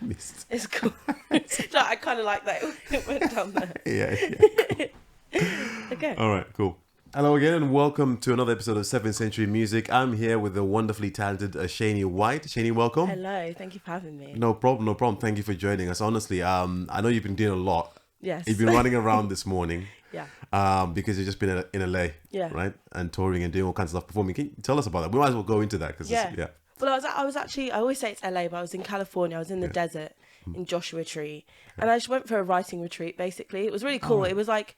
Missed. It's cool. So I kind of like that. It went down there. Yeah. Okay. All right, cool. Hello again and welcome to another episode of 7th Century Music. I'm here with the wonderfully talented Ashaine White. Ashaine, welcome. Hello. Thank you for having me. No problem. Thank you for joining us. Honestly, I know you've been doing a lot. Yes. You've been running around this morning. Yeah. Because you've just been in LA. Yeah. Right? And touring and doing all kinds of stuff, performing. Can you tell us about that? We might as well go into that because Yeah. Well, I was actually, I always say it's LA, but I was in California. I was in the desert in Joshua Tree. And I just went for a writing retreat, basically. It was really cool. It was like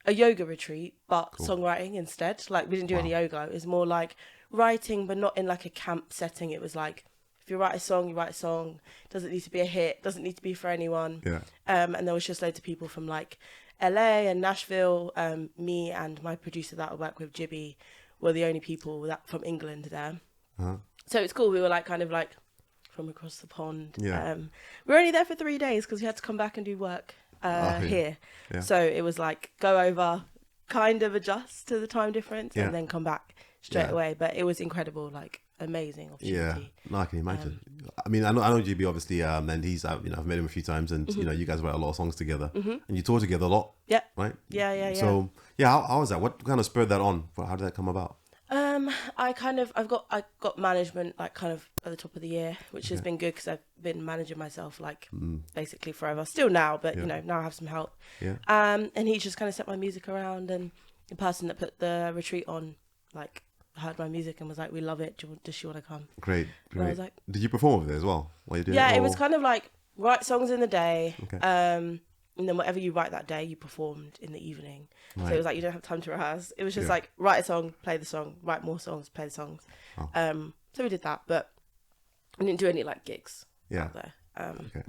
a yoga retreat, but songwriting instead. Like, we didn't do any yoga. It was more like writing, but not in like a camp setting. It was like, if you write a song, you write a song. It doesn't need to be a hit. It doesn't need to be for anyone. Yeah. And there was just loads of people from like LA and Nashville. Me and my producer that I work with, Jibby, were the only people that from England there. Uh-huh. So it's cool. We were like kind of like from across the pond. Yeah. We were only there for 3 days because we had to come back and do work here. Yeah. So it was like go over, kind of adjust to the time difference, and then come back straight away. But it was incredible, like amazing opportunity. Yeah, no, I can imagine. I mean, I know GB obviously, and he's I've met him a few times, and you guys write a lot of songs together, and you tour together a lot. Yeah. Right. Yeah. So how was that? What kind of spurred that on? How did that come about? I got management like kind of at the top of the year, which has been good because I've been managing myself like basically forever. Still now, but now I have some help. Yeah. And he just kind of set my music around, and the person that put the retreat on like heard my music and was like, "We love it. Does she want to come?" Great. And I was like, did you perform over there as well? While you doing yeah, it? it was kind of like write songs in the day. Okay. And then whatever you write that day, you performed in the evening. Right. So it was like you don't have time to rehearse. It was just like write a song, play the song, write more songs, play the songs. Oh. So we did that, but we didn't do any like gigs out there. Okay.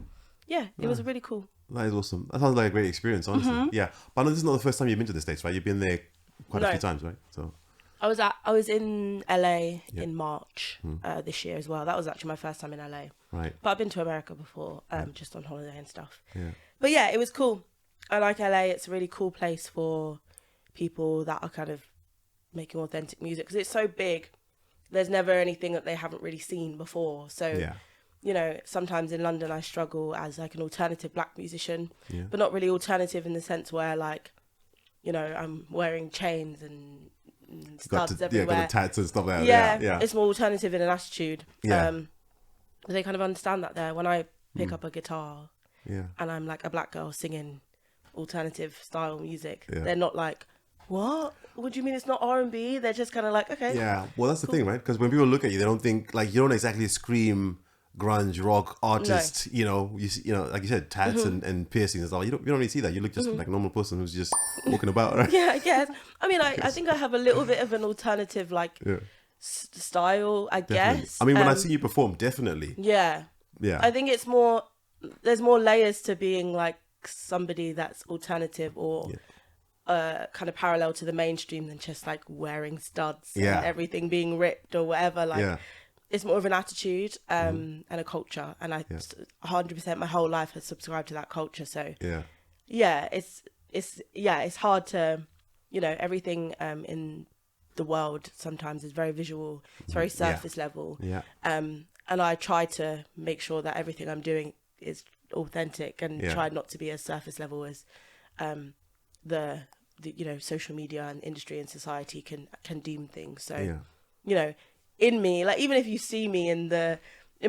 Yeah, it was really cool. That is awesome. That sounds like a great experience, honestly. Yeah, but I know this is not the first time you've been to the States, right? You've been there quite a few times, right? So I was in LA in March this year as well. That was actually my first time in LA. Right. But I've been to America before, just on holiday and stuff. Yeah. But yeah, it was cool. I like LA. It's a really cool place for people that are kind of making authentic music because it's so big. There's never anything that they haven't really seen before. So, sometimes in London I struggle as like an alternative black musician, but not really alternative in the sense where like, I'm wearing chains and studs everywhere. Yeah, got the tats and stuff like that. Yeah, it's more alternative in an attitude. Yeah. They kind of understand that there. When I pick up a guitar and I'm like a black girl singing alternative style music, they're not like, what do you mean it's not R&B? They're just kind of like, okay. Yeah, well, that's the thing, right? Because when people look at you, they don't think, like, you don't exactly scream grunge rock artist. No. You see, like you said, tats and piercings and stuff. You don't really see that. You look just like a normal person who's just walking about, right? Yeah, I guess. I mean, I think I have a little bit of an alternative like style, I guess. I mean, when I see you perform, definitely. Yeah. I think it's more, there's more layers to being like somebody that's alternative or kind of parallel to the mainstream than just like wearing studs and everything being ripped or whatever. Like it's more of an attitude and a culture, and I 100% my whole life has subscribed to that culture. So it's hard to, everything in the world sometimes is very visual. It's very surface level. And I try to make sure that everything I'm doing is authentic and try not to be as surface level as the social media and industry and society can deem things. So in me, like, even if you see me in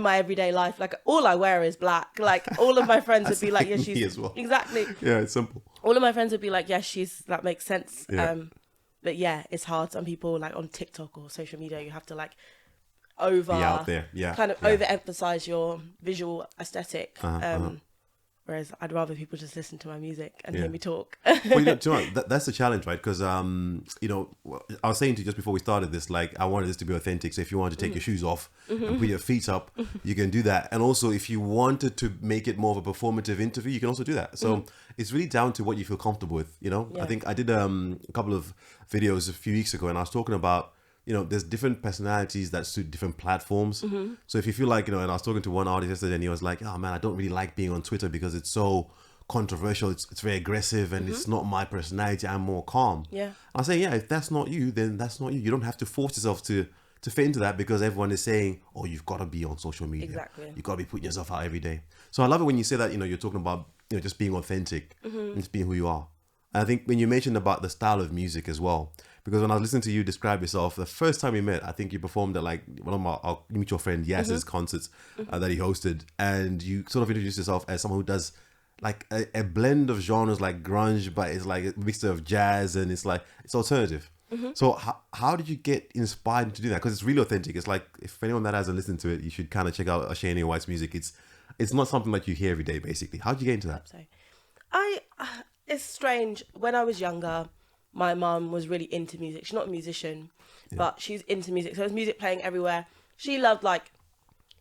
my everyday life, like, all I wear is black. Like, all of my friends would be like, yeah, she's as well. Exactly. Yeah, it's simple. All of my friends would be like, yeah, that makes sense. But yeah, it's hard. Some people, like, on TikTok or social media, you have to like be out there, overemphasize your visual aesthetic. Whereas I'd rather people just listen to my music and hear me talk. Well, do you know what? That's the challenge, right? Because I was saying to you just before we started this, like, I wanted this to be authentic. So if you wanted to take your shoes off and put your feet up, you can do that. And also, if you wanted to make it more of a performative interview, you can also do that. So it's really down to what you feel comfortable with. I think I did a couple of videos a few weeks ago, and I was talking about, there's different personalities that suit different platforms. So if you feel like, and I was talking to one artist yesterday, and he was like, oh man, I don't really like being on Twitter because it's so controversial. It's very aggressive, and it's not my personality. I'm more calm. I say, if that's not you, then that's not you. You don't have to force yourself to to fit into that because everyone is saying, oh, you've got to be on social media. Exactly. You've got to be putting yourself out every day. So I love it when you say that, you're talking about, just being authentic and just being who you are. And I think when you mentioned about the style of music as well, because when I was listening to you describe yourself, the first time we met, I think you performed at like one of our mutual friend Yas's concerts that he hosted. And you sort of introduced yourself as someone who does like a blend of genres like grunge, but it's like a mixture of jazz and it's alternative. So how did you get inspired to do that? Because it's really authentic. It's like, if anyone that hasn't listened to it, you should kind of check out Ashaine White's music. It's not something that you hear every day, basically. How did you get into that? So, it's strange. When I was younger, my mum was really into music. She's not a musician, but she's into music. So there's music playing everywhere. She loved like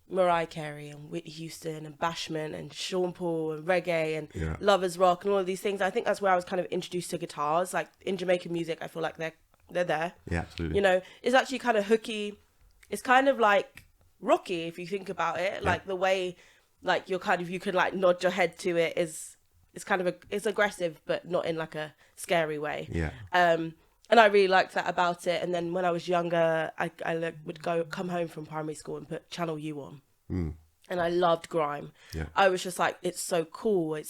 Mariah Carey and Whitney Houston and Bashment and Sean Paul and reggae and lovers rock and all of these things. I think that's where I was kind of introduced to guitars. Like in Jamaican music, I feel like they're there. Yeah, absolutely. It's actually kind of hooky. It's kind of like rocky if you think about it. Like the way, like you can like nod your head to it it's kind of it's aggressive, but not in like a scary way. Yeah. And I really liked that about it. And then when I was younger, I would come home from primary school and put Channel U on. And I loved grime. Yeah. I was just like, it's so cool. It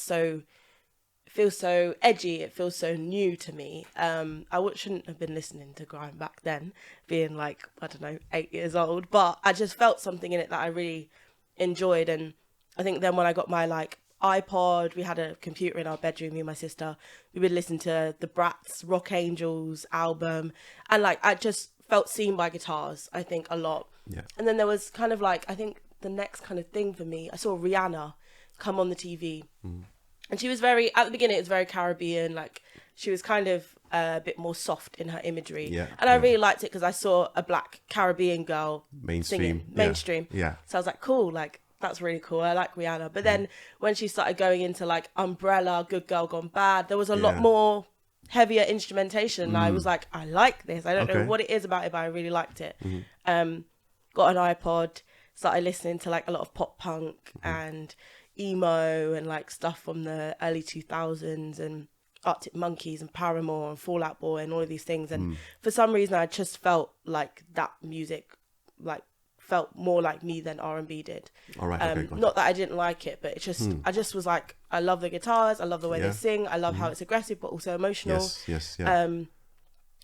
feels so edgy. It feels so new to me. I shouldn't have been listening to grime back then, being like, I don't know, 8 years old. But I just felt something in it that I really enjoyed. And I think then when I got my like iPod, we had a computer in our bedroom, me and my sister, we would listen to the Bratz Rock Angels album, and like I just felt seen by guitars, I think, a lot. And then there was kind of like, I think the next kind of thing for me, I saw Rihanna come on the TV, and she was at the beginning it was very Caribbean, like she was kind of a bit more soft in her imagery, and I really liked it because I saw a black Caribbean girl singing mainstream. So I was like, cool, like that's really cool. I like Rihanna. But then when she started going into like Umbrella, Good Girl Gone Bad, there was a lot more heavier instrumentation. I was like, I like this. I don't know what it is about it, but I really liked it. Got an iPod, started listening to like a lot of pop punk and emo and like stuff from the early 2000s and Arctic Monkeys and Paramore and Fall Out Boy and all of these things. And for some reason, I just felt like that music like felt more like me than R&B did. All right. Okay, not that I didn't like it, but it just I just was like, I love the guitars, I love the way they sing, I love how it's aggressive but also emotional. Yes. And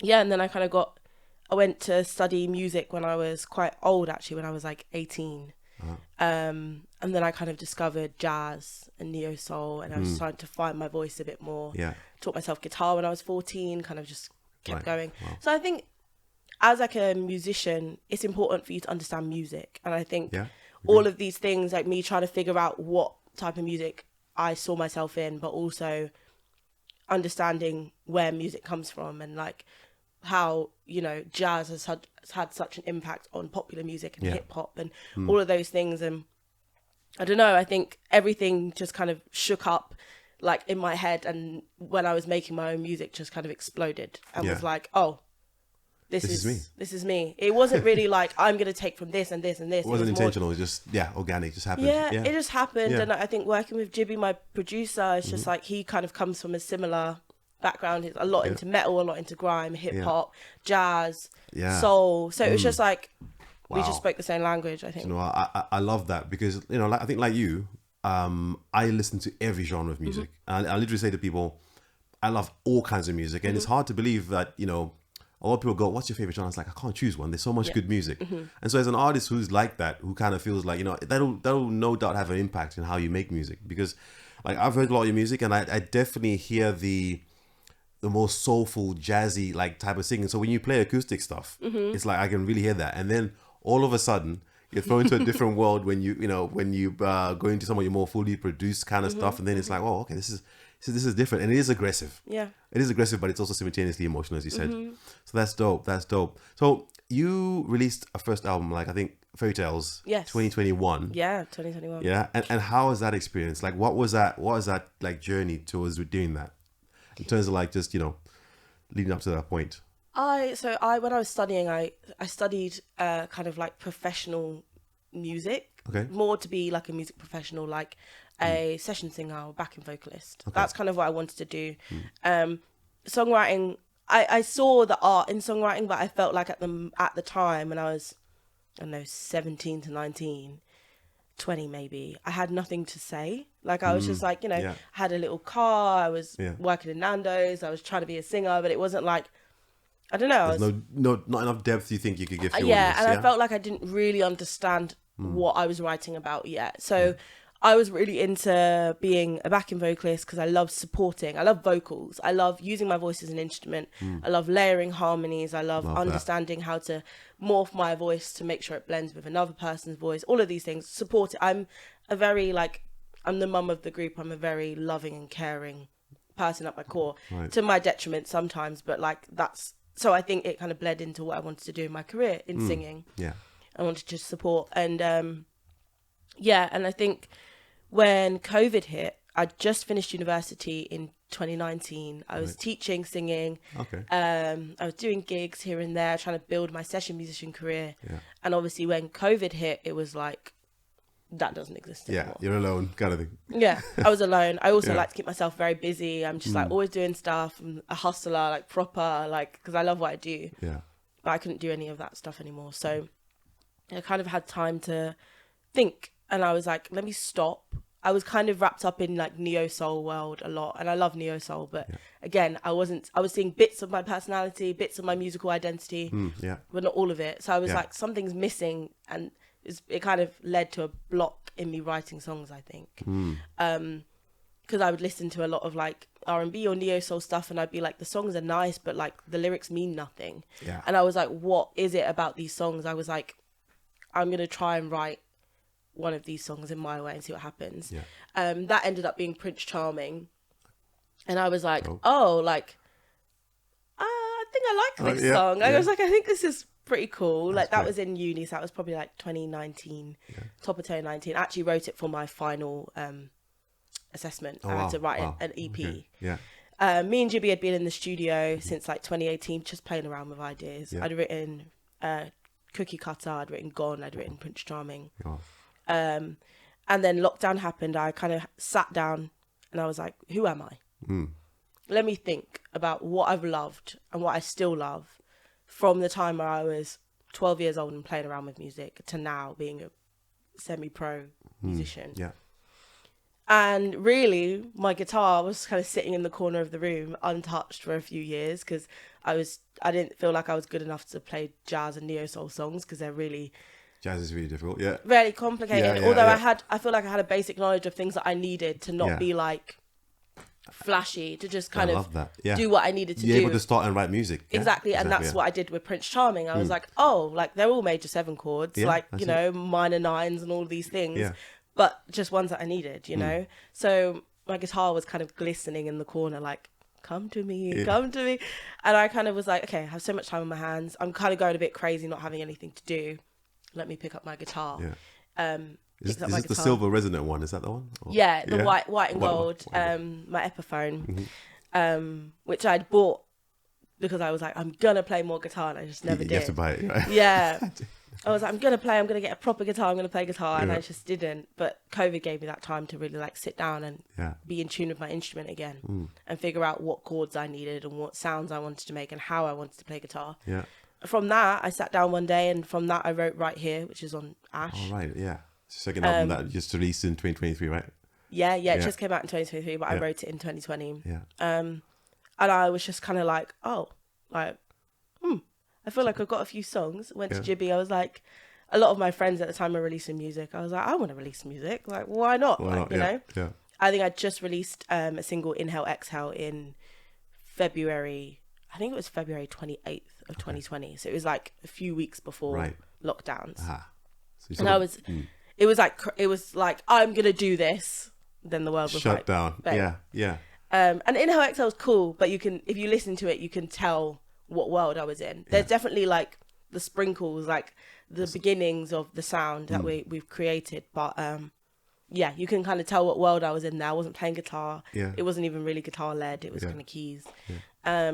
then I went to study music when I was quite old, actually, when I was like 18. And then I kind of discovered jazz and neo soul, and I was trying to find my voice a bit more. Taught myself guitar when I was 14, kind of just kept going. So I think as like a musician, it's important for you to understand music. And I think all of these things, like me trying to figure out what type of music I saw myself in, but also understanding where music comes from and like how, jazz has had such an impact on popular music and hip hop and all of those things. And I don't know, I think everything just kind of shook up like in my head. And when I was making my own music, just kind of exploded and was like, oh, this is me. It wasn't really like, I'm going to take from this and this and this. It wasn't intentional. It was just, organic. Just happened. It just happened. And I think working with Jibby, my producer, it's just like, he kind of comes from a similar background. He's a lot into metal, a lot into grime, hip hop, jazz, soul. So it was just like, we just spoke the same language, I think. I love that because, I think like you, I listen to every genre of music. And I literally say to people, I love all kinds of music. And it's hard to believe that, a lot of people go, what's your favorite genre? It's like, I can't choose one. There's so much good music. And so as an artist who's like that, who kind of feels like, that'll no doubt have an impact in how you make music. Because like I've heard a lot of your music and I definitely hear the more soulful, jazzy like type of singing. So when you play acoustic stuff, it's like, I can really hear that. And then all of a sudden, you're thrown into a different world when you go into some of your more fully produced kind of stuff. And then it's like, oh, okay, this is different, and it is aggressive. It is aggressive, but it's also simultaneously emotional, as you said. So that's dope. So you released a first album, like I think Fairy Tales, 2021. 2021. And how was that experience? Like, what was that like journey towards doing that, in terms of like just leading up to that point? When I was studying, I studied kind of like professional music, more to be like a music professional, like a session singer or backing vocalist. That's kind of what I wanted to do. Songwriting, I saw the art in songwriting, but I felt like at the time when I was, I don't know, 17 to 19, 20 maybe, I had nothing to say. Like I was just like, you know, I had a little car, I was working in Nando's, I was trying to be a singer, but it wasn't like, I don't know. There's not enough depth you think you could give to your audience. And I felt like I didn't really understand what I was writing about yet. So I was really into being a backing vocalist because I love supporting. I love vocals. I love using my voice as an instrument. I love layering harmonies. I love understanding how to morph my voice to make sure it blends with another person's voice. All of these things. Support it. I'm the mum of the group. I'm a very loving and caring person at my core. Right. To my detriment sometimes, but like that's... So I think it kind of bled into what I wanted to do in my career in singing. Yeah. I wanted to just support. And and I think when COVID hit, I just finished university in 2019. I was teaching singing. Okay. I was doing gigs here and there, trying to build my session musician career. Yeah. And obviously when COVID hit, it was like, that doesn't exist anymore. Yeah, you're alone kind of thing. Yeah, I was alone. I also like to keep myself very busy. I'm just like always doing stuff. I'm a hustler, like proper, like, because I love what I do. Yeah. But I couldn't do any of that stuff anymore. So I kind of had time to think. And I was like, let me stop. I was kind of wrapped up in like neo soul world a lot. And I love neo soul. But again, I was seeing bits of my personality, bits of my musical identity, but not all of it. So I was like, something's missing. And it kind of led to a block in me writing songs, I think. Because I would listen to a lot of like R&B or neo soul stuff and I'd be like, the songs are nice, but like the lyrics mean nothing. Yeah. And I was like, what is it about these songs? I was like, I'm going to try and write one of these songs in my way and see what happens. Yeah. That ended up being Prince Charming. And I was like, I think I like this song. I was like, I think this is pretty cool. Like that was in uni, so that was probably like 2019, top of 2019. I actually wrote it for my final assessment. I had to write an EP. Okay. Yeah. Me and Jibby had been in the studio since like 2018, just playing around with ideas. I'd written Cookie Cutter, I'd written Gone, I'd written Prince Charming. And then lockdown happened. I kind of sat down and I was like, who am I? Let me think about what I've loved and what I still love from the time where I was 12 years old and playing around with music to now being a semi-pro musician. Yeah. And really, my guitar was kind of sitting in the corner of the room, untouched for a few years because I didn't feel like I was good enough to play jazz and neo soul songs because they're really... Jazz is really difficult, yeah. Very complicated. Although I feel like I had a basic knowledge of things that I needed to not be like flashy, to just kind of do what I needed to do. You're able to start and write music. Exactly, and that's what I did with Prince Charming. I was like, like they're all major 7 chords, like, you know, minor 9s and all of these things, but just ones that I needed, you know? So my guitar was kind of glistening in the corner, like, come to me, come to me. And I kind of was like, okay, I have so much time on my hands. I'm kind of going a bit crazy, not having anything to do. Let me pick up my guitar. Is this the silver resonant one? Is that the one? Or... Yeah, the white and gold, my Epiphone, which I'd bought because I was like, I'm going to play more guitar, and I just never did. You have to buy it, right? Yeah. I was like, I'm going to get a proper guitar, I'm going to play guitar, and I just didn't. But COVID gave me that time to really like sit down and be in tune with my instrument again and figure out what chords I needed and what sounds I wanted to make and how I wanted to play guitar. Yeah. From that, I sat down one day, and from that I wrote Right Here, which is on Ash. Oh, right, yeah. Second album that just released in 2023, right? Yeah, it just came out in 2023, but I wrote it in 2020. Yeah. And I was just kind of like, I feel like I've got a few songs. Went to Jibby. I was like, a lot of my friends at the time were releasing music. I was like, I want to release music. Like, why not? You know? Yeah. I think I just released a single, Inhale, Exhale, in February. I think it was February 28th of 2020. So it was like a few weeks before lockdowns. So and I was... It was like I'm gonna do this. Then the world was shut like, down. Bang. Yeah. And Inhale Exhale was cool, but if you listen to it, you can tell what world I was in. There's definitely like the sprinkles, like the beginnings of the sound that we've created. But you can kind of tell what world I was in there. I wasn't playing guitar. Yeah. It wasn't even really guitar led. It was kind of keys. Yeah.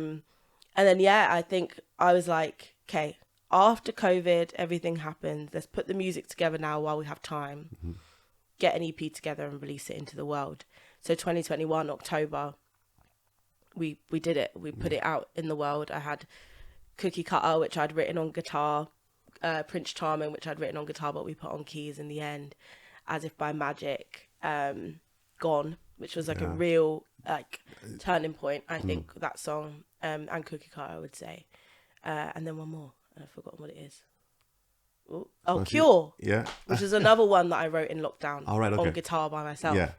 And then I think I was like, okay. After COVID, everything happened. Let's put the music together now while we have time. Get an EP together and release it into the world. So 2021, October, we did it. We put it out in the world. I had Cookie Cutter, which I'd written on guitar, Prince Charming, which I'd written on guitar, but we put on keys in the end, As If by Magic, Gone, which was like a real like turning point, I think, that song, and Cookie Cutter, I would say. And then one more, I've forgotten what it is. Cure. Yeah. Which is another one that I wrote in lockdown okay. on guitar by myself. Yeah.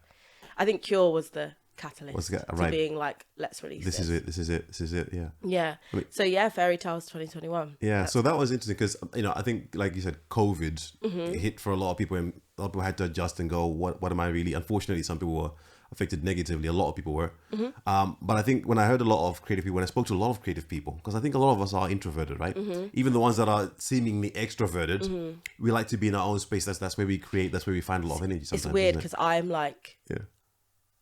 I think Cure was the catalyst to being like, let's release this. This is it. Yeah. Yeah. So yeah, Fairy Tales 2021. Yeah. That's so that was interesting because, I think, like you said, COVID hit for a lot of people, and a lot of people had to adjust and go, what am I really? Unfortunately, some people were affected negatively. A lot of people were. But I think when I heard a lot of creative people, when I spoke to a lot of creative people, because I think a lot of us are introverted, right? Even the ones that are seemingly extroverted, we like to be in our own space. That's where we create. That's where we find a lot of energy. Sometimes, it's weird because I'm like,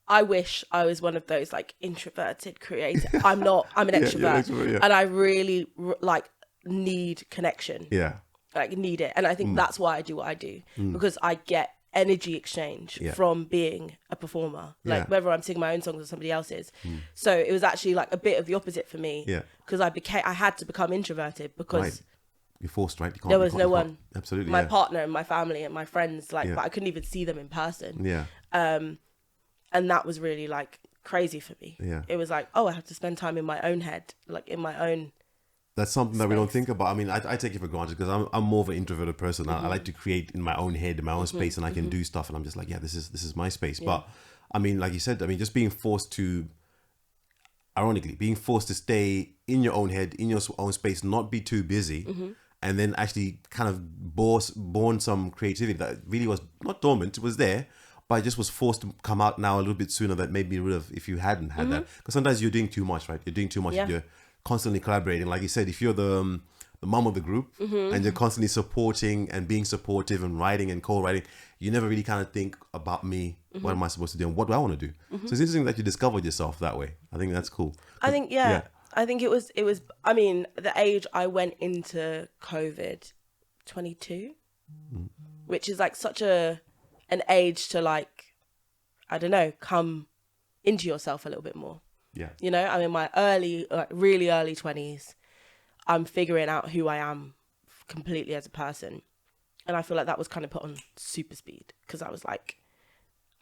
I wish I was one of those like introverted creators. I'm not. I'm an extrovert, and I really like need connection. Yeah, like need it, and I think that's why I do what I do, because I get energy exchange from being a performer, like whether I'm singing my own songs or somebody else's. So it was actually like a bit of the opposite for me, because I had to become introverted because you're forced, right? There was no one. Absolutely, my partner and my family and my friends, like, but I couldn't even see them in person. And that was really like crazy for me. It was like, I have to spend time in my own head, like in my own. That's something that we don't think about. I mean, I take it for granted because I'm more of an introverted person. I like to create in my own head, in my own space, and I can do stuff. And I'm just like, this is my space. But I mean, like you said, I mean, just being forced to, ironically, being forced to stay in your own head, in your own space, not be too busy, and then actually kind of born some creativity that really was not dormant. It was there, but it just was forced to come out now a little bit sooner. That maybe would have if you hadn't had that. Because sometimes you're doing too much, right? You're doing too much. You're constantly collaborating. Like you said, if you're the mom of the group and you're constantly supporting and being supportive and writing and co-writing, you never really kind of think about me. What am I supposed to do? And what do I want to do? So it's interesting that you discovered yourself that way. I think that's cool. I think, I think it was, I mean, the age I went into COVID, 22, which is like such an age to like, I don't know, come into yourself a little bit more. Yeah. You know, I'm in my really early 20s. I'm figuring out who I am completely as a person. And I feel like that was kind of put on super speed because I was like,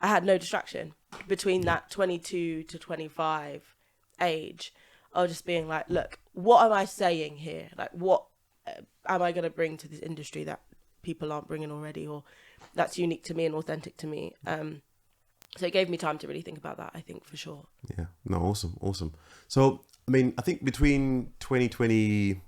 I had no distraction between that 22 to 25 age. I was just being like, look, what am I saying here? Like, what am I going to bring to this industry that people aren't bringing already, or that's unique to me and authentic to me? So it gave me time to really think about that, I think, for sure. Yeah. No, awesome. So, I mean, I think between 2021,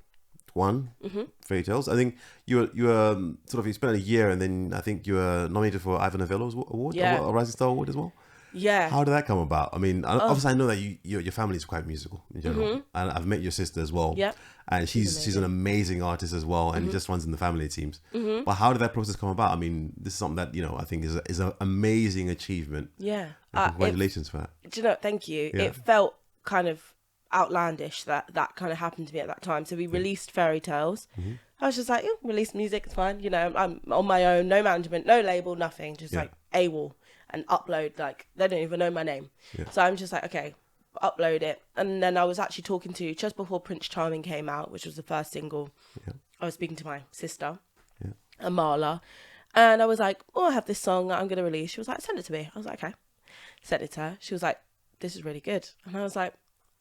Fairy Tales, I think you were you spent a year, and then I think you were nominated for Ivor Novello's award, a Rising Star Award as well. Yeah. How did that come about? I mean, obviously I know that your family is quite musical in general, and I've met your sister as well. Yeah. And she's an amazing artist as well, and it just runs in the family, it seems. But how did that process come about? I mean, this is something that I think is an amazing achievement. Yeah. And congratulations for that. Do you know? Thank you. Yeah. It felt kind of outlandish that kind of happened to me at that time. So we released Fairy Tales. I was just like, release music, it's fine. You know, I'm on my own, no management, no label, nothing. Just like AWOL and upload. Like, they don't even know my name. Yeah. So I'm just like, okay, upload it. And then I was actually talking to, just before Prince Charming came out, which was the first single, I was speaking to my sister, Amala, and I was like, I have this song that I'm going to release. She was like, send it to me. I was like, okay. Sent it to her. She was like, this is really good. And I was like,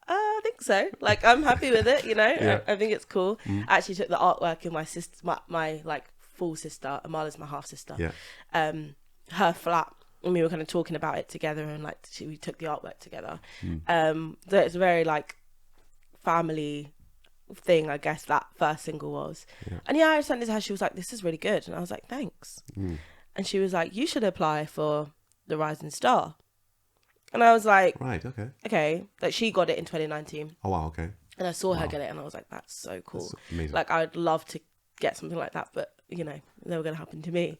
I think so. Like, I'm happy with it, you know. I think it's cool. I actually took the artwork in my sister, my like full sister, Amala's my half sister, her flat, and we were kind of talking about it together, and like we took the artwork together. So it's a very like family thing, I guess, that first single was. And I sent it to her. She was like, this is really good. And I was like, thanks. And she was like, you should apply for the Rising Star. And I was like, right, okay. Like, she got it in 2019. Oh wow, okay. And I saw her get it, and I was like, that's so cool. That's amazing. Like, I'd love to get something like that, but never going to happen to me.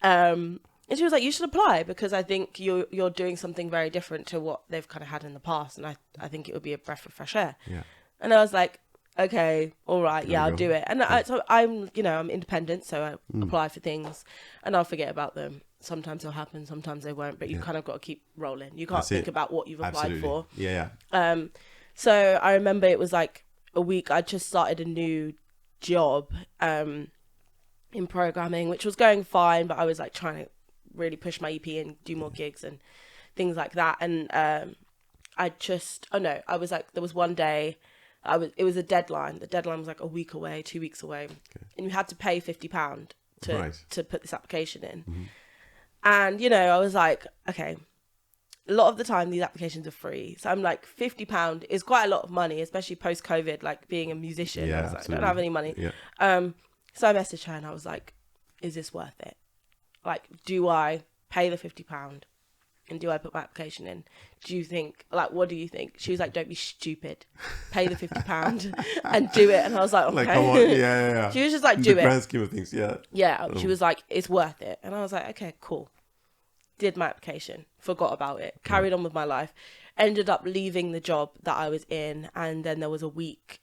And she was like, you should apply, because I think you're doing something very different to what they've kind of had in the past, and I think it would be a breath of fresh air. Yeah. And I was like, okay, all right, I'll do it. And so I'm independent, so I apply for things, and I'll forget about them. Sometimes they'll happen, sometimes they won't, but you kind of got to keep rolling. You can't think about what you've applied for. Yeah. So I remember it was like a week. I just started a new job in programming, which was going fine, but I was like trying to really push my EP and do more gigs and things like that. And I was like, there was one day, it was a deadline. The deadline was like a week away, 2 weeks away, and you had to pay £50 to put this application in. Mm-hmm. And, you know, I was like, okay, a lot of the time these applications are free. So I'm like, £50 is quite a lot of money, especially post-COVID, like being a musician. Yeah, I was like, absolutely. I don't have any money. Yeah. So I messaged her and I was like, is this worth it? Like, do I pay the £50 and do I put my application in? Do you think, like, what do you think? She was like, don't be stupid. Pay the £50 and do it. And I was like, okay. Like, come on. Yeah. She was just like, do the it. grand scheme of things, yeah. Yeah, she was like, it's worth it. And I was like, okay, cool. Did my application, forgot about it, carried on with my life, ended up leaving the job that I was in. And then there was a week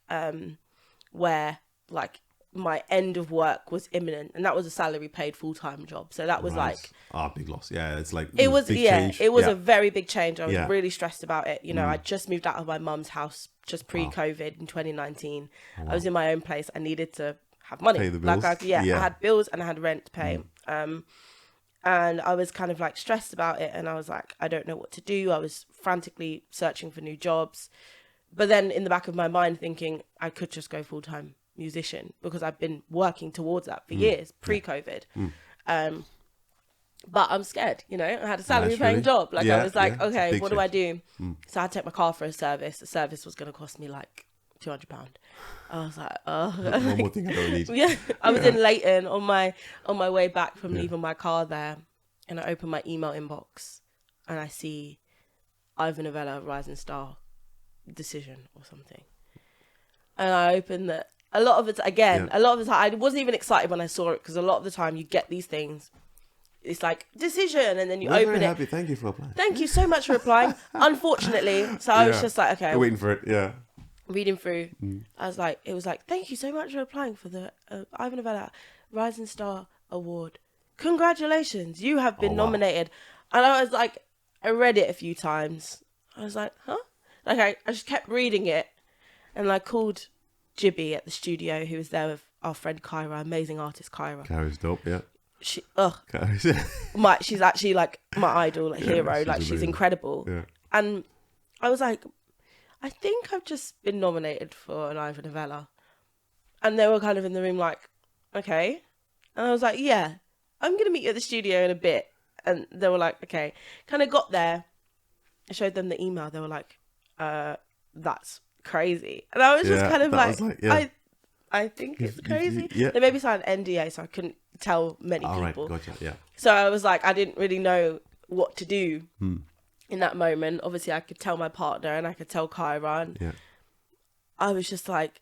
where, like, my end of work was imminent, and that was a salary paid full-time job. So that was like big loss. Yeah, it's like it was big change. It was a very big change. I was really stressed about it. You know, I just moved out of my mum's house just pre-COVID in 2019. I was in my own place. I needed to have money. Pay the bills. I had bills and I had rent to pay. And I was kind of like stressed about it, and I was like, I don't know what to do. I was frantically searching for new jobs, but then in the back of my mind thinking I could just go full-time musician because I've been working towards that for years pre-COVID. But I'm scared, you know. I had a salary paying job. Like I was like, okay, what do I do? So I had to take my car for a service. The service was going to cost me like £200. I was like, oh, one more thing I don't need. I was in Leighton on my way back from leaving my car there, and I open my email inbox and I see Ivan Novella Rising Star decision or something, and I opened that. A lot of the time, I wasn't even excited when I saw it, because a lot of the time you get these things, it's like decision, and then you open it. Happy. Thank you for applying. Thank you so much for applying. Unfortunately, so I was just like, okay, you're waiting for it. Yeah, reading through. I was like, it was like, thank you so much for applying for the Ivan Novella Rising Star Award. Congratulations, you have been nominated. And I was like, I read it a few times. I was like, huh? Like I just kept reading it, and I called Jibby at the studio, who was there with our friend Kyra, amazing artist Kyra. Kyra's dope, yeah. She's actually like my idol, like hero, like she's incredible. Yeah. And I was like, I think I've just been nominated for an Ivan Novella. And they were kind of in the room like, okay. And I was like, yeah, I'm going to meet you at the studio in a bit. And they were like, okay. Kind of got there. I showed them the email. They were like, that's crazy. And I was just kind of like I think it's crazy. They made me sign an NDA, so I couldn't tell many people. Right, gotcha, yeah. So I was like, I didn't really know what to do in that moment. Obviously, I could tell my partner and I could tell Kyra. And I was just like,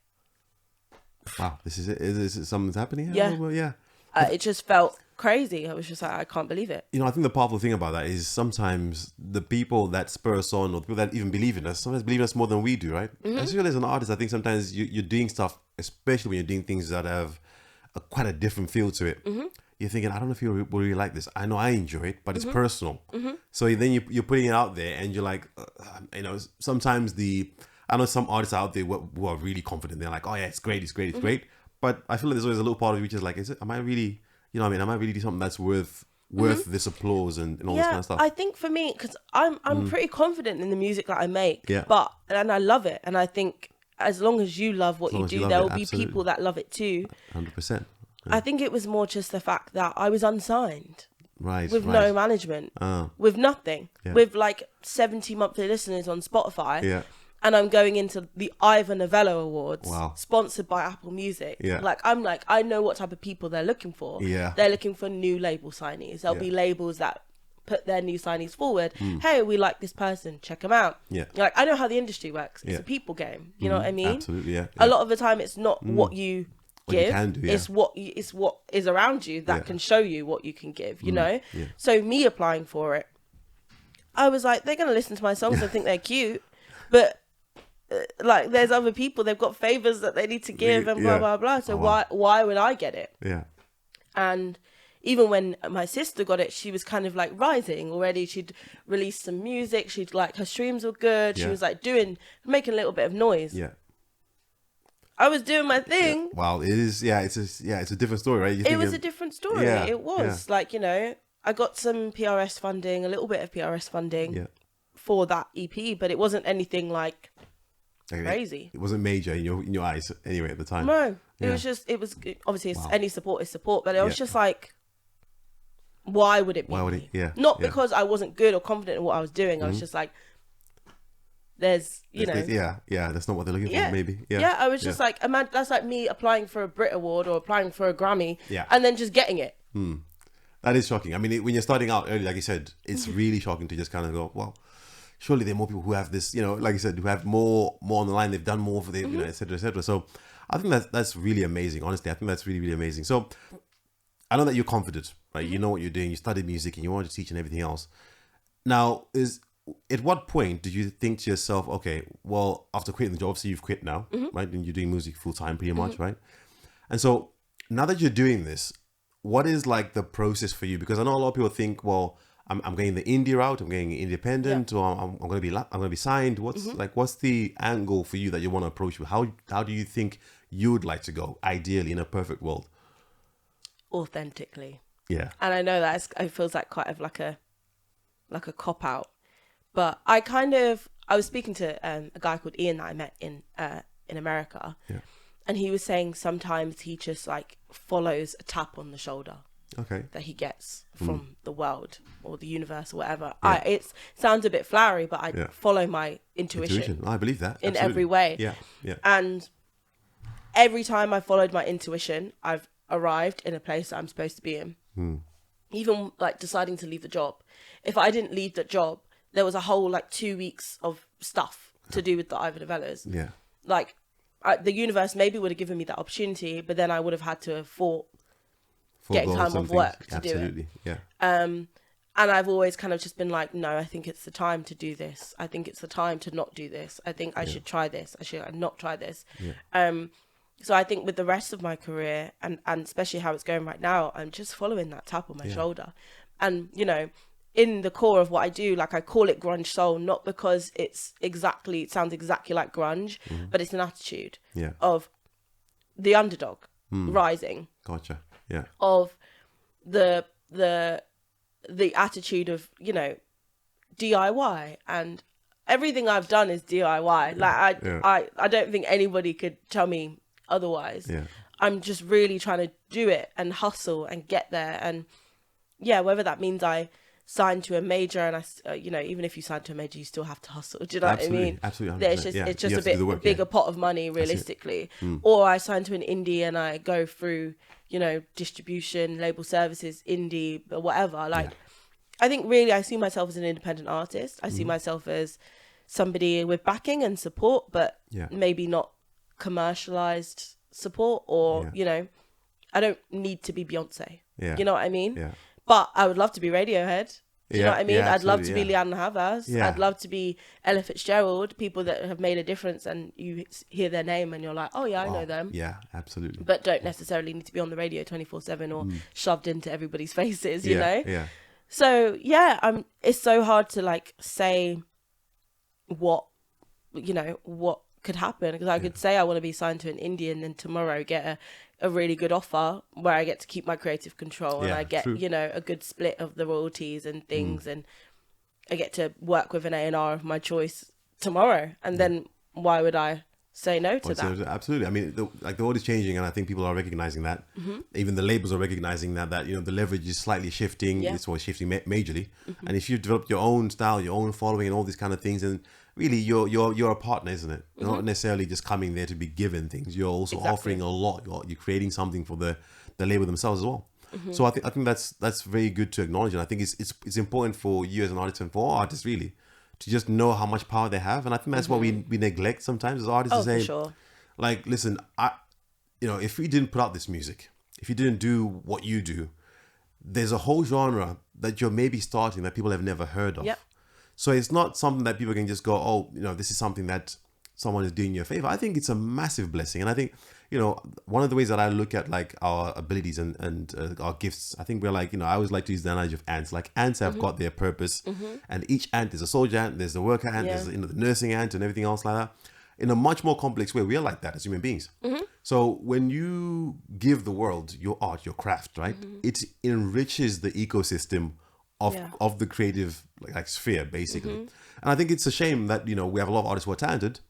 wow, this is it. Is it something's happening here? Yeah. Well, yeah. It just felt crazy. I was just like, I can't believe it. You know, I think the powerful thing about that is sometimes the people that spur us on, or the people that even believe in us, sometimes believe in us more than we do, right? Especially as an artist, I think sometimes you're doing stuff, especially when you're doing things that have quite a different feel to it. You're thinking, I don't know if you will really like this. I know I enjoy it, but it's personal. So then you're putting it out there, and you're like, you know, sometimes I know some artists out there who are really confident. They're like, oh yeah, it's great. But I feel like there's always a little part of you which is like, am I really, you know what I mean? Am I really doing something that's worth this applause and all this kind of stuff? I think for me, because I'm pretty confident in the music that I make, and I love it. And I think as long as you love what you do, there will be people that love it too. 100%. I think it was more just the fact that I was unsigned. With no management. With nothing. With like 70 monthly listeners on Spotify. And I'm going into the Ivan Novella Awards, sponsored by Apple Music. I know what type of people they're looking for. They're looking for new label signees. There'll be labels that put their new signees forward. Hey, we like this person, check them out. Like, I know how the industry works. It's a people game. You know what I mean? Absolutely, A lot of the time, it's not what you give. Can do, it's what is around you that can show you what you can give. You know. So me applying for it, I was like, they're gonna listen to my songs and think they're cute, but like there's other people, they've got favors that they need to give and blah blah blah. So why would I get it? And even when my sister got it, she was kind of like rising already. She'd released some music. She'd like, her streams were good. She was like making a little bit of noise. Yeah. I was doing my thing. Yeah. Wow, it is. Yeah, it's a different story, right? It was a different story. Yeah, it was like, you know, I got some PRS funding, a little bit of PRS funding for that EP, but it wasn't anything like crazy. It wasn't major in your eyes anyway at the time. No, it was just, obviously any support is support, but it was just like, why would it be? Why would it? Yeah. Not because I wasn't good or confident in what I was doing. I was just like, that's not what they're looking for, maybe. Yeah, I was just like, imagine that's like me applying for a Brit Award or applying for a Grammy, Yeah. and then just getting it. That is shocking. I mean, when you're starting out early, like you said, it's really shocking to just kind of go, well, surely there are more people who have this, you know, like you said, who have more on the line. They've done more for the, you know, et cetera, et cetera. So I think that's really amazing. Honestly, I think that's really, really amazing. So I know that you're confident, right? You know what you're doing. You studied music and you want to teach and everything else. Now, at what point did you think to yourself, okay, well, after quitting the job, obviously you've quit now, right? And you're doing music full time pretty much, right? And so now that you're doing this, what is like the process for you? Because I know a lot of people think, well, I'm going the indie route, I'm going independent, or I'm going to be signed. What's the angle for you that you want to approach? How do you think you would like to go, ideally, in a perfect world? Authentically. Yeah. And I know that it feels like quite of like a cop out, but I was speaking to a guy called Ian that I met in America, and he was saying sometimes he just like follows a tap on the shoulder. Okay. That he gets from the world or the universe or whatever. Yeah. It sounds a bit flowery, but I follow my intuition. I believe that. In every way. Yeah, yeah. And every time I followed my intuition, I've arrived in a place that I'm supposed to be in. Even like deciding to leave the job. If I didn't leave that job, there was a whole like 2 weeks of stuff to do with the Ivor Novellas. Yeah. Like the universe maybe would have given me that opportunity, but then I would have had to have fought getting time off work to do it. Absolutely, yeah. And I've always kind of just been like, no, I think it's the time to do this. I think it's the time to not do this. I think I should try this. I should not try this. Yeah. So I think with the rest of my career and especially how it's going right now, I'm just following that tap on my shoulder. And, you know, in the core of what I do, like I call it grunge soul, not because it sounds exactly like grunge, but it's an attitude of the underdog rising. Gotcha. Yeah. Of the attitude of, you know, DIY, and everything I've done is DIY. Like I don't think anybody could tell me otherwise. Yeah. I'm just really trying to do it and hustle and get there. And whether that means I sign to a major and I, you know, even if you sign to a major, you still have to hustle. Do you know what I mean? Absolutely. It's just a bit bigger pot of money realistically. Or I sign to an indie and I go through, you know, distribution, label services, indie, but whatever. Like, I think really I see myself as an independent artist. I see myself as somebody with backing and support, but maybe not commercialized support or, you know, I don't need to be Beyonce. Yeah. You know what I mean? Yeah. But I would love to be Radiohead. Do you know what I mean? I'd love to be Leanne Havas. I'd love to be Ella Fitzgerald, people that have made a difference and you hear their name and you're like, oh yeah, I know them. Yeah, absolutely. But don't necessarily need to be on the radio 24/7 or shoved into everybody's faces, you know? Yeah. So it's so hard to like say what could happen, because I could say I want to be signed to an indie and then tomorrow get a really good offer where I get to keep my creative control and I get, you know, a good split of the royalties and things and I get to work with an A&R of my choice tomorrow. And then why would I say no to that? Absolutely. I mean, the world is changing and I think people are recognizing that. Even the labels are recognizing that, you know, the leverage is slightly shifting. It's always shifting majorly. And if you develop your own style, your own following and all these kind of things, and really you're a partner, isn't it? You're not necessarily just coming there to be given things. You're also offering a lot. You're creating something for the label themselves as well. So I think that's very good to acknowledge, and I think it's important for you as an artist and for all artists really to just know how much power they have. And I think that's what we neglect sometimes as artists, to say, for sure. Like, listen, if we didn't put out this music, if you didn't do what you do, there's a whole genre that you're maybe starting that people have never heard of. Yep. So it's not something that people can just go, oh, you know, this is something that someone is doing you a favor. I think it's a massive blessing. And I think you know, one of the ways that I look at like our abilities and our gifts, I think we're like, you know, I always like to use the analogy of ants. Like ants have got their purpose, and each ant is a soldier ant, there's the worker ant, there's, you know, the nursing ant and everything else like that. In a much more complex way, we are like that as human beings. So when you give the world your art, your craft, right, it enriches the ecosystem of the creative like sphere, basically. And I think it's a shame that, you know, we have a lot of artists who are talented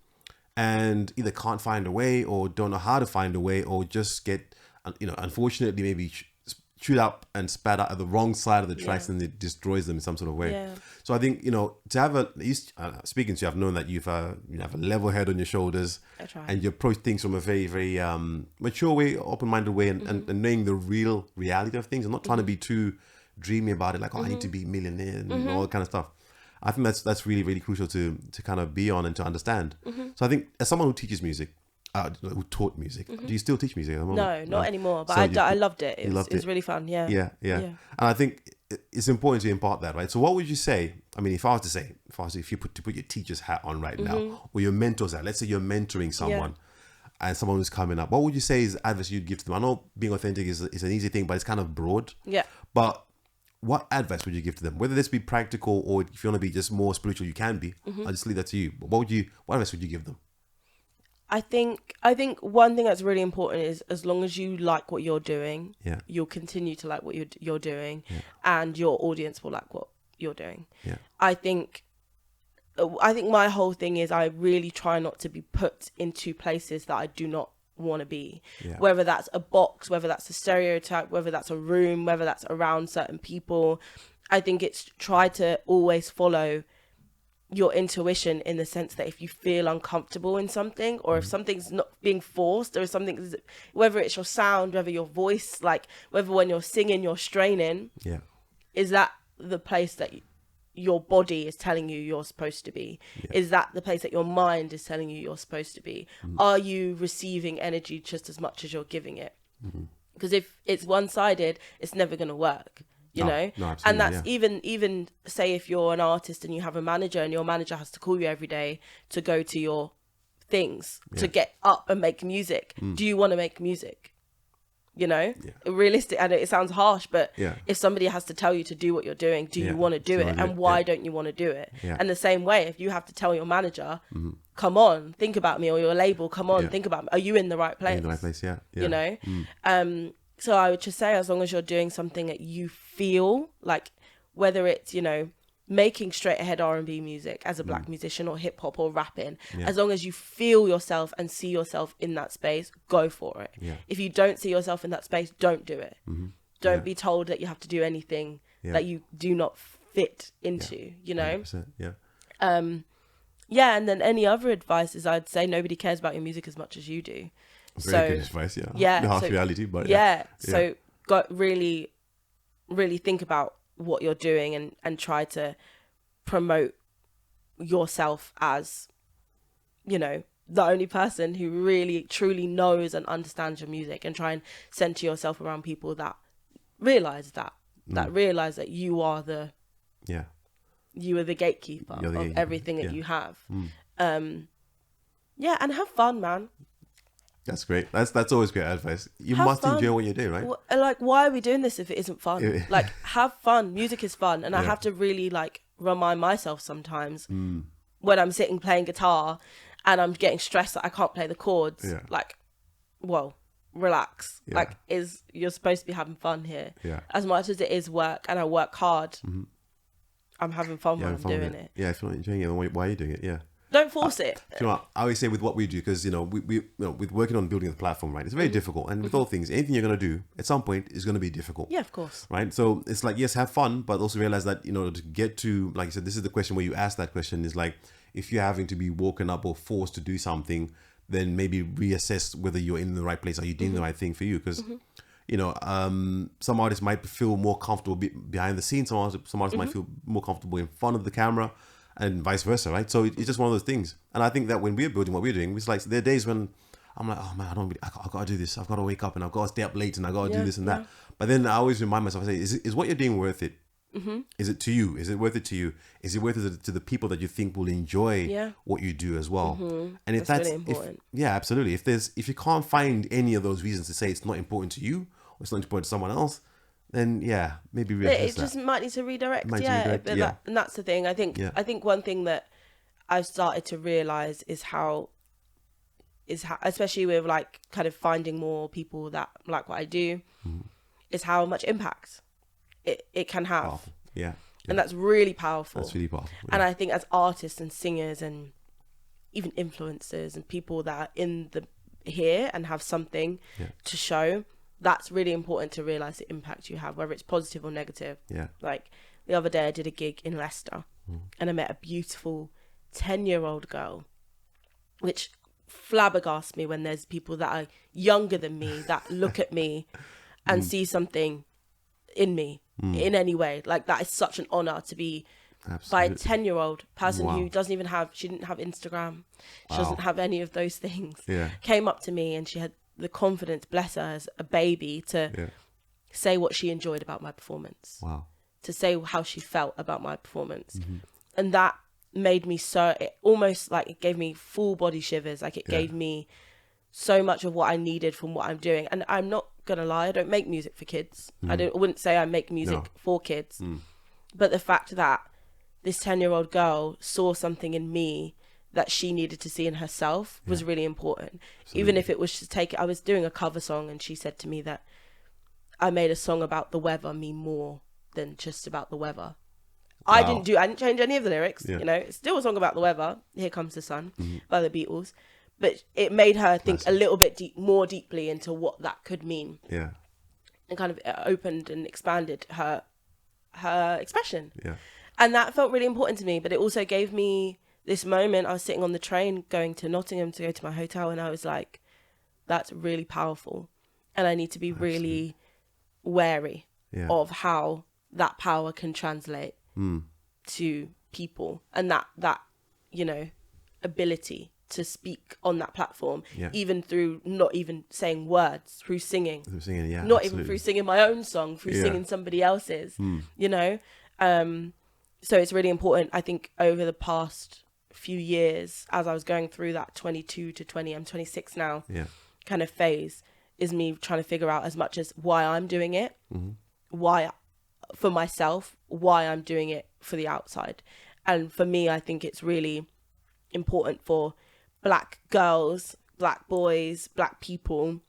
and either can't find a way or don't know how to find a way, or just get, you know, unfortunately maybe chewed up and spat out at the wrong side of the tracks, and it destroys them in some sort of way. So I think, you know, to have speaking to you, I've known that you have a level head on your shoulders, and you approach things from a very, very mature way, open-minded way, and knowing the real reality of things, and not trying to be too dreamy about it, like, oh, I need to be a millionaire and all that kind of stuff. I think that's really, really crucial to kind of be on and to understand. So I think as someone who teaches music, who taught music, do you still teach music at the moment? No, not anymore. But so I loved it. It was really fun. Yeah. And I think it's important to impart that, right? So what would you say? I mean, if you put your teacher's hat on right now, or your mentor's hat, let's say you're mentoring someone. And someone who's coming up, what would you say is advice you'd give to them? I know being authentic is an easy thing, but it's kind of broad. Yeah. But what advice would you give to them? Whether this be practical or if you want to be just more spiritual, you can be. I'll just leave that to you. But what advice would you give them? I think one thing that's really important is, as long as you like what you're doing, you'll continue to like what you're doing, and your audience will like what you're doing. I think my whole thing is I really try not to be put into places that I do not want to be, whether that's a box, whether that's a stereotype, whether that's a room, whether that's around certain people. I think it's try to always follow your intuition, in the sense that if you feel uncomfortable in something, or if something's not being forced, or if something's, whether it's your sound, whether your voice, like whether when you're singing you're straining, is that the place that your body is telling you you're supposed to be? Is that the place that your mind is telling you you're supposed to be? Are you receiving energy just as much as you're giving it? Because if it's one-sided, it's never going to work, you know? And that's even say if you're an artist and you have a manager, and your manager has to call you every day to go to your things, to get up and make music. Do you want to make music? You know, realistic. I know it sounds harsh, but if somebody has to tell you to do what you're doing, do you want to do it? And why don't you want to do it? And the same way, if you have to tell your manager, come on, think about me, or your label, come on, think about me. Are you in the right place? In the right place, You know? So I would just say, as long as you're doing something that you feel like, whether it's, you know, making straight ahead R&B music as a black musician, or hip hop or rapping, as long as you feel yourself and see yourself in that space, go for it. If you don't see yourself in that space, don't do it. Don't be told that you have to do anything that you do not fit into, you know? 100%, and then any other advice is, I'd say nobody cares about your music as much as you do. Very good advice, the harsh reality, but so really think about what you're doing, and try to promote yourself as, you know, the only person who really truly knows and understands your music, and try and center yourself around people that realize that you are the gatekeeper of everything that you have. And have fun, man. That's great. That's always great advice. You must enjoy what you're doing, right? Like, why are we doing this if it isn't fun? Like, have fun. Music is fun. And I have to really, like, remind myself sometimes when I'm sitting playing guitar and I'm getting stressed that I can't play the chords. Like, whoa, relax. Like, you're supposed to be having fun here. As much as it is work, and I work hard, I'm having fun when I'm doing it. Yeah, if you're not enjoying it, then why are you doing it? Don't force it. Do you know what? I always say with what we do, because, you know, we with working on building the platform, right, it's very difficult. And with all things, anything you're going to do at some point is going to be difficult. Yeah, of course. Right? So it's like, yes, have fun, but also realize that, you know, to get to, like you said, this is the question where you ask that question, is like, if you're having to be woken up or forced to do something, then maybe reassess whether you're in the right place. Are you doing the right thing for you? Because, you know, some artists might feel more comfortable behind the scenes. Some artists might feel more comfortable in front of the camera, and vice versa, right? So it's just one of those things. And I think that when we're building what we're doing, it's like, there are days when I'm like, oh man, I've got to do this. I've got to wake up, and I've got to stay up late, and I've got to do this and that. But then I always remind myself, I say, is what you're doing worth it? Is it to you? Is it worth it to you? Is it worth it to the people that you think will enjoy what you do as well? And if that's really important. Absolutely. If you can't find any of those reasons to say it's not important to you or it's not important to someone else, then maybe it just might need to redirect. And that's the thing. I think one thing that I've started to realize is how, especially with like kind of finding more people that like what I do, is how much impact it can have. Powerful. Yeah. And that's really powerful. That's really powerful. Yeah. And I think as artists and singers and even influencers and people that are in the here and have something to show, that's really important to realize the impact you have, whether it's positive or negative. Yeah. Like the other day I did a gig in Leicester and I met a beautiful 10-year-old girl, which flabbergasts me when there's people that are younger than me that look at me and see something in me in any way. Like that is such an honor to be by a 10-year-old person who doesn't even have, she didn't have Instagram, she doesn't have any of those things, came up to me and she had the confidence, bless her, as a baby, to say what she enjoyed about my performance, to say how she felt about my performance. And that made me it almost like it gave me full body shivers. Like it gave me so much of what I needed from what I'm doing. And I'm not gonna lie, I don't make music for kids. I wouldn't say I make music for kids, but the fact that this 10-year-old girl saw something in me that she needed to see in herself was really important. Absolutely. Even if it was to I was doing a cover song and she said to me that I made a song about the weather mean more than just about the weather. I didn't change any of the lyrics, you know, it's still a song about the weather, Here Comes the Sun by the Beatles, but it made her think a little bit more deeply into what that could mean. Yeah. And kind of opened and expanded her expression. Yeah. And that felt really important to me, but it also gave me this moment. I was sitting on the train going to Nottingham to go to my hotel and I was like, that's really powerful. And I need to be really wary of how that power can translate to people, and that you know, ability to speak on that platform, even through not even saying words, through singing, not even through singing my own song, through singing somebody else's, you know. So it's really important, I think, over the past few years, as I was going through that 22 to 20, I'm 26 now, kind of phase, is me trying to figure out as much as why I'm doing it, why for myself, why I'm doing it for the outside. And for me, I think it's really important for Black girls, Black boys, Black people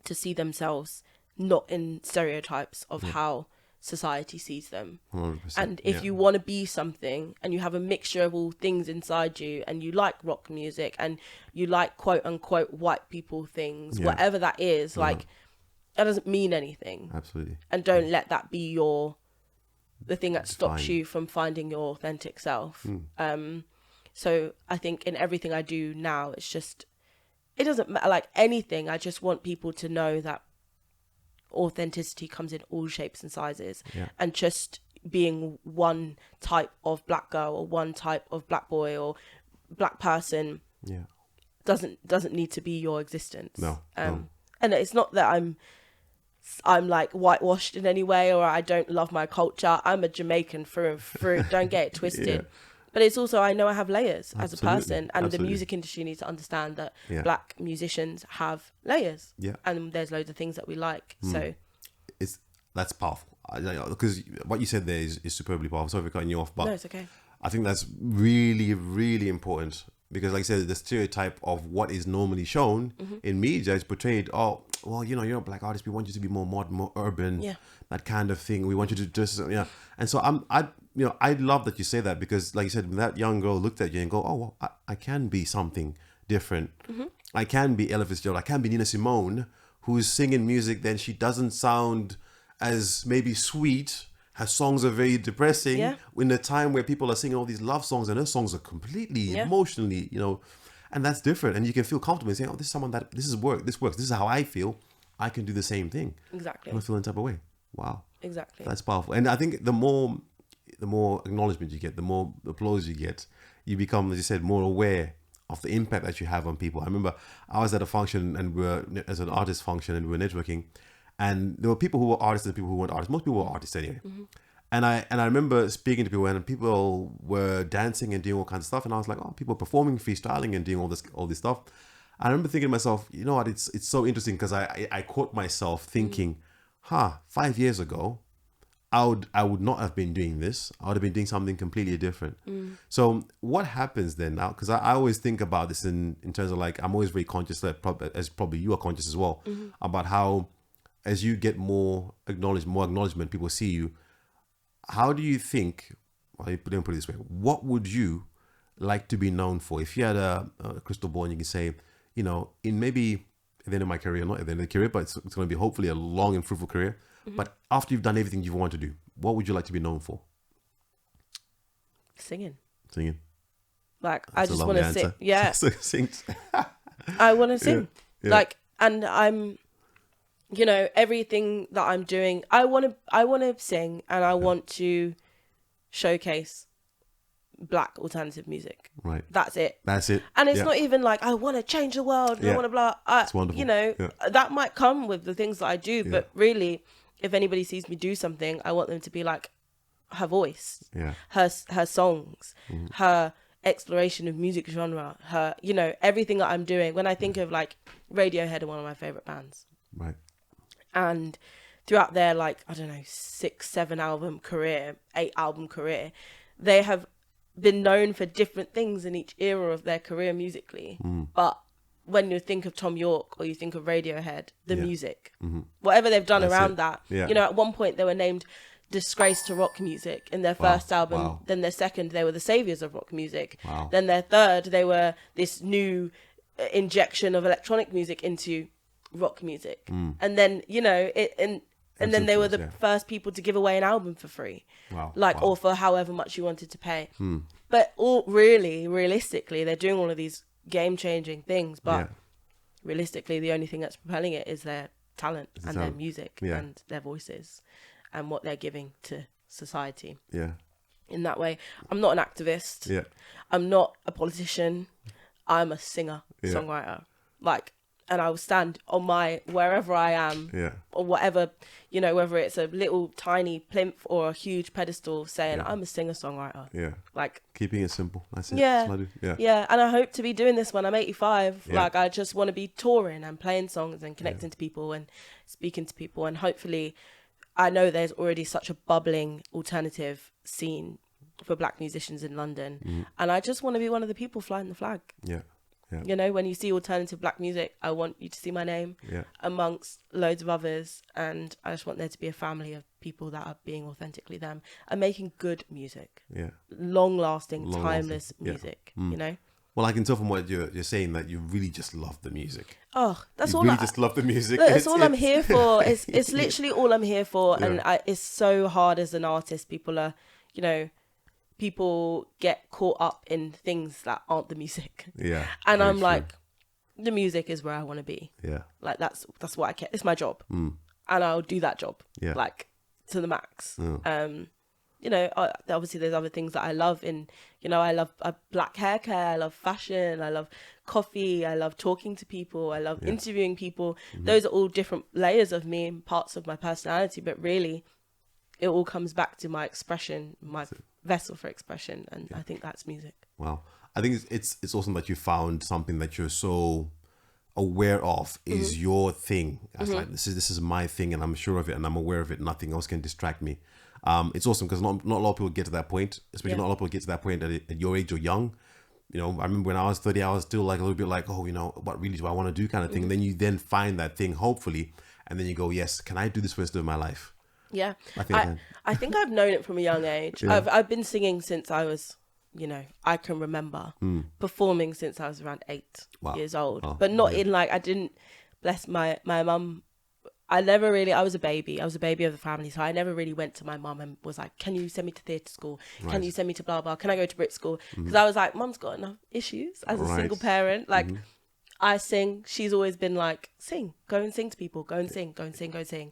to see themselves not in stereotypes of how society sees them. 100%. And if you want to be something and you have a mixture of all things inside you and you like rock music and you like quote unquote white people things, whatever that is, like that doesn't mean anything. Absolutely. And don't let that be the thing that stops you from finding your authentic self. So I think in everything I do now, it's just, it doesn't matter, like anything. I just want people to know that authenticity comes in all shapes and sizes, and just being one type of Black girl or one type of Black boy or Black person doesn't need to be your existence. No. And it's not that I'm like whitewashed in any way or I don't love my culture. I'm a Jamaican through and through. Don't get it twisted. But it's also, I know I have layers as a person, and the music industry needs to understand that Black musicians have layers, and there's loads of things that we like. So that's powerful, because what you said there is superbly powerful. Sorry for cutting you off, but no, it's okay. I think that's really, really important, because like I said, the stereotype of what is normally shown in media is portrayed, oh, well, you know, you're a Black artist, we want you to be more modern, more urban, that kind of thing. We want you to just, And so I love that you say that, because like you said, when that young girl looked at you and go, oh, well, I can be something different. I can be Ella Fitzgerald. I can be Nina Simone, who's singing music, then she doesn't sound as maybe sweet. Her songs are very depressing in a time where people are singing all these love songs, and her songs are completely emotionally, and that's different. And you can feel comfortable in saying, oh, this works. This is how I feel. I can do the same thing. Exactly. I feel in type of way. Wow. Exactly. That's powerful. And I think the more acknowledgement you get, the more applause you get, you become, as you said, more aware of the impact that you have on people. I remember I was at a function, and we were as an artist function, and we were networking, and there were people who were artists and people who weren't artists. Most people were artists anyway. And I remember speaking to people, and people were dancing and doing all kinds of stuff, and I was like, oh, people performing, freestyling, and doing all this stuff. I remember thinking to myself, you know what? It's so interesting because I caught myself thinking, 5 years ago, I would not have been doing this. I would have been doing something completely different. So what happens then now? Because I always think about this in terms of like, I'm always very conscious that as probably you are conscious as well, about how as you get more acknowledgement, people see you. How do you think, well, let me put it this way, what would you like to be known for? If you had a crystal ball and you can say, you know, in maybe at the end of my career, not at the end of the career, but it's going to be hopefully a long and fruitful career. But after you've done everything you want to do, what would you like to be known for? Singing. That's Like, I just want to sing. Yeah. Sing. I want to sing. Yeah. Like, and I'm, you know, everything that I'm doing, I want to sing, and I want to showcase Black alternative music. Right. That's it. And it's not even like I want to change the world. I want to blah. It's wonderful. You know, that might come with the things that I do, but really, if anybody sees me do something, I want them to be like her voice, her songs, her exploration of music genre, her, you know, everything that I'm doing. When I think of like Radiohead are one of my favorite bands. Right. And throughout their, like, I don't know, 6-7 album career, 8 album career, they have been known for different things in each era of their career musically. But when you think of Tom York or you think of Radiohead, the music, whatever they've done around that, you know, at one point they were named disgrace to rock music in their first album. Then their second, they were the saviors of rock music. Then their third, they were this new injection of electronic music into rock music. And then, you know, and then they were the first people to give away an album for free. Or for however much you wanted to pay. But realistically, they're doing all of these game-changing things, but realistically, the only thing that's propelling it is their talent and their music and their voices and what they're giving to society. In that way, I'm not an activist. I'm not a politician. I'm a singer, songwriter. Like, and I will stand on my, wherever I am, or whatever, you know, whether it's a little tiny plinth or a huge pedestal, saying I'm a singer-songwriter. Like, keeping it simple. That's it. Yeah. And I hope to be doing this when I'm 85. Like, I just want to be touring and playing songs and connecting to people and speaking to people. And hopefully, I know there's already such a bubbling alternative scene for Black musicians in London. And I just want to be one of the people flying the flag. You know, when you see alternative Black music, I want you to see my name amongst loads of others. And I just want there to be a family of people that are being authentically them and making good music. Long-lasting, timeless music, you know? Well, I can tell from what you're saying that you really just love the music. Oh, that's all. You really just love the music. Look, it's all I'm here for. It's literally all I'm here for. And it's so hard as an artist. People are, you know, people get caught up in things that aren't the music. And I'm like, the music is where I want to be. Like, that's what I care. It's my job. And I'll do that job. Like, to the max. You know, obviously there's other things that I love in, you know, I love Black hair care, I love fashion, I love coffee, I love talking to people, I love interviewing people. Those are all different layers of me and parts of my personality, but really it all comes back to my expression, my vessel for expression, and I think that's music. Wow. I think it's awesome that you found something that you're so aware of is your thing. I was like, this is my thing, and I'm sure of it, and I'm aware of it. Nothing else can distract me. It's awesome because not a lot of people get to that point, especially not a lot of people get to that point at your age or young. You know, I remember when I was 30, I was still like a little bit like, oh, you know, what really do I want to do kind of thing. And then you then find that thing, hopefully, and then you go, yes, can I do this for the rest of my life? Yeah, I think I've known it from a young age. I've been singing since I was, you know, I can remember performing since I was around 8 years old, but not in like, I didn't, bless my mum. I was a baby of the family. So I never really went to my mum and was like, can you send me to theatre school? Can you send me to blah, blah? Can I go to Brit school? Because I was like, mum's got enough issues as a single parent. Like, I sing. She's always been like, sing, go and sing to people, go and sing, go and sing, go and sing.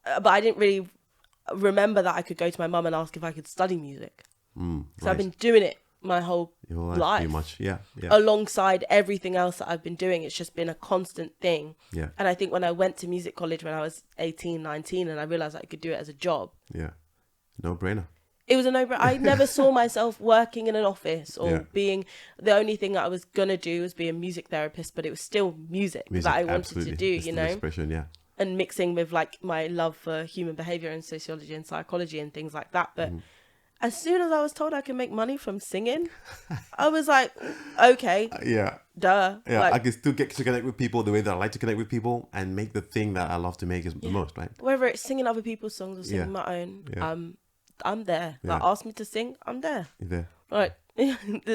But I didn't really remember that I could go to my mum and ask if I could study music. So I've been doing it my whole life. Pretty much. Alongside everything else that I've been doing, it's just been a constant thing. And I think when I went to music college when I was 18, 19, and I realised I could do it as a job, No brainer. It was a no-brainer. I never saw myself working in an office or being, the only thing that I was going to do was be a music therapist, but it was still music that I wanted to do, it's you know? Expression, yeah. And mixing with like my love for human behavior and sociology and psychology and things like that. But as soon as I was told I could make money from singing, I was like, okay. Yeah. Duh. Yeah, like, I can still get to connect with people the way that I like to connect with people and make the thing that I love to make is the most, right? Whether it's singing other people's songs or singing my own, I'm there. Like, ask me to sing, I'm there. You're there. Right.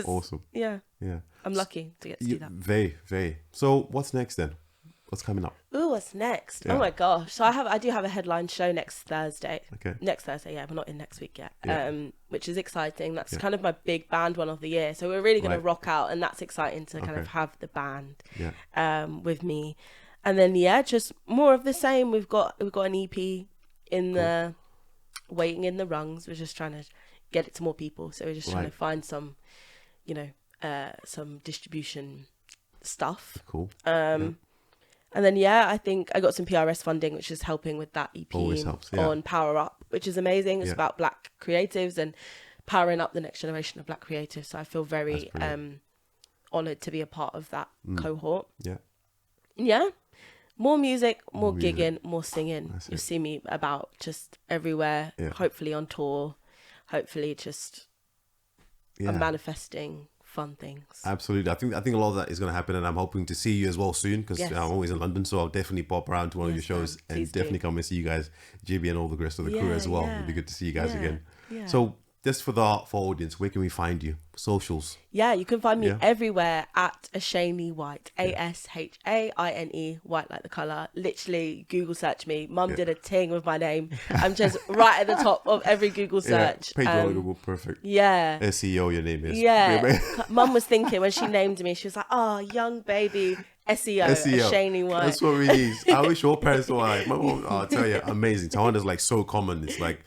Awesome. Yeah. Yeah. I'm lucky to get to do that. Very, very. So what's next then? What's coming up? Ooh, what's next? Yeah. Oh my gosh. So I do have a headline show next Thursday. Okay. Next Thursday, yeah, we're not in next week yet. Yeah. Which is exciting. That's kind of my big band one of the year. So we're really gonna rock out, and that's exciting to kind of have the band with me. And then just more of the same. We've got an EP in the waiting in the rungs. We're just trying to get it to more people. So we're just trying to find some, some distribution stuff. Cool. And then, I think I got some PRS funding, which is helping with that EP on Power Up, which is amazing. It's about Black creatives and powering up the next generation of Black creatives. So I feel very honoured to be a part of that cohort. Yeah. Yeah. More music, more gigging, more singing. You'll see me about just everywhere, hopefully on tour, hopefully just manifesting fun things. Absolutely. I think a lot of that is going to happen, and I'm hoping to see you as well soon because I'm always in London, so I'll definitely pop around to one of your shows and definitely come and see you guys, JB and all the rest of the crew as well. It'd be good to see you guys again. Yeah. So just for the audience, where can we find you? Socials. Yeah, you can find me everywhere at Ashaine White. Ashaine White, like the colour. Literally Google search me. Mum did a ting with my name. I'm just right at the top of every Google search. Page on Google, perfect. Yeah. SEO your name is. Yeah. Mum was thinking when she named me, she was like, oh, young baby SEO. Ashaine White. That's what we need. I wish all parents were like, my mom, I'll tell you, amazing. Tawanda's like so common. It's like,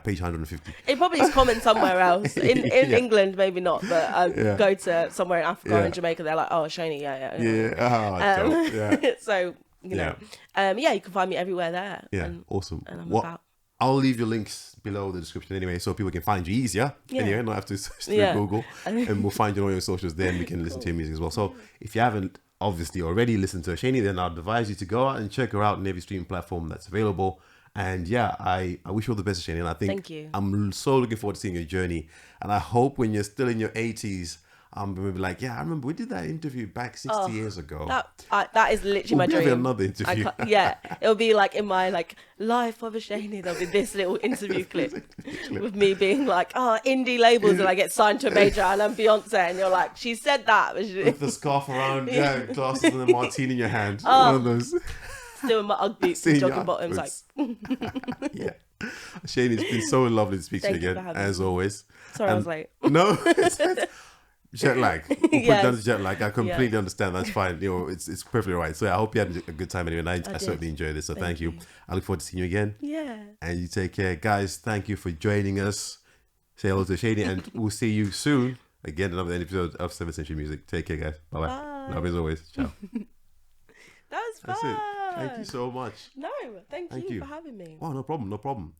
page 150. It probably is common somewhere else. In England, maybe not, but I go to somewhere in Africa or in Jamaica, they're like, oh, Ashaine, So, you know, you can find me everywhere there. Yeah, awesome. And I'm about. I'll leave your links below the description anyway, so people can find you easier. Anyway, not have to search through Google, and we'll find you on all your socials there, and we can listen to your music as well. So if you haven't obviously already listened to Ashaine, then I'd advise you to go out and check her out on every streaming platform that's available. And I wish you all the best, Ashaine. And I think thank you. I'm so looking forward to seeing your journey. And I hope when you're still in your 80s, I'm going to be like, I remember we did that interview back 60 years ago. That is literally my dream. Another interview. It'll be like in my life of Ashaine, there'll be this little interview clip with me being like, indie labels, and I get signed to a major, and I'm Beyonce, and you're like, she said that. With the scarf around, glasses and the martini in your hand. One of those. Still in my Ugg boots and jogging bottoms, Ashaine, it's been so lovely to speak to you again, as always. Sorry, I was late. No, jet lag. We'll put down the jet lag. I completely understand. That's fine. It's perfectly right. So I hope you had a good time anyway. And I certainly enjoyed it. So thank you. I look forward to seeing you again. Yeah. And you take care, guys. Thank you for joining us. Say hello to Ashaine, and we'll see you soon again. Another episode of 7th Century Music. Take care, guys. Bye bye. Love as always. Ciao. That was fun. That's it. Thank you so much. No, thank you for having me. Oh, no problem.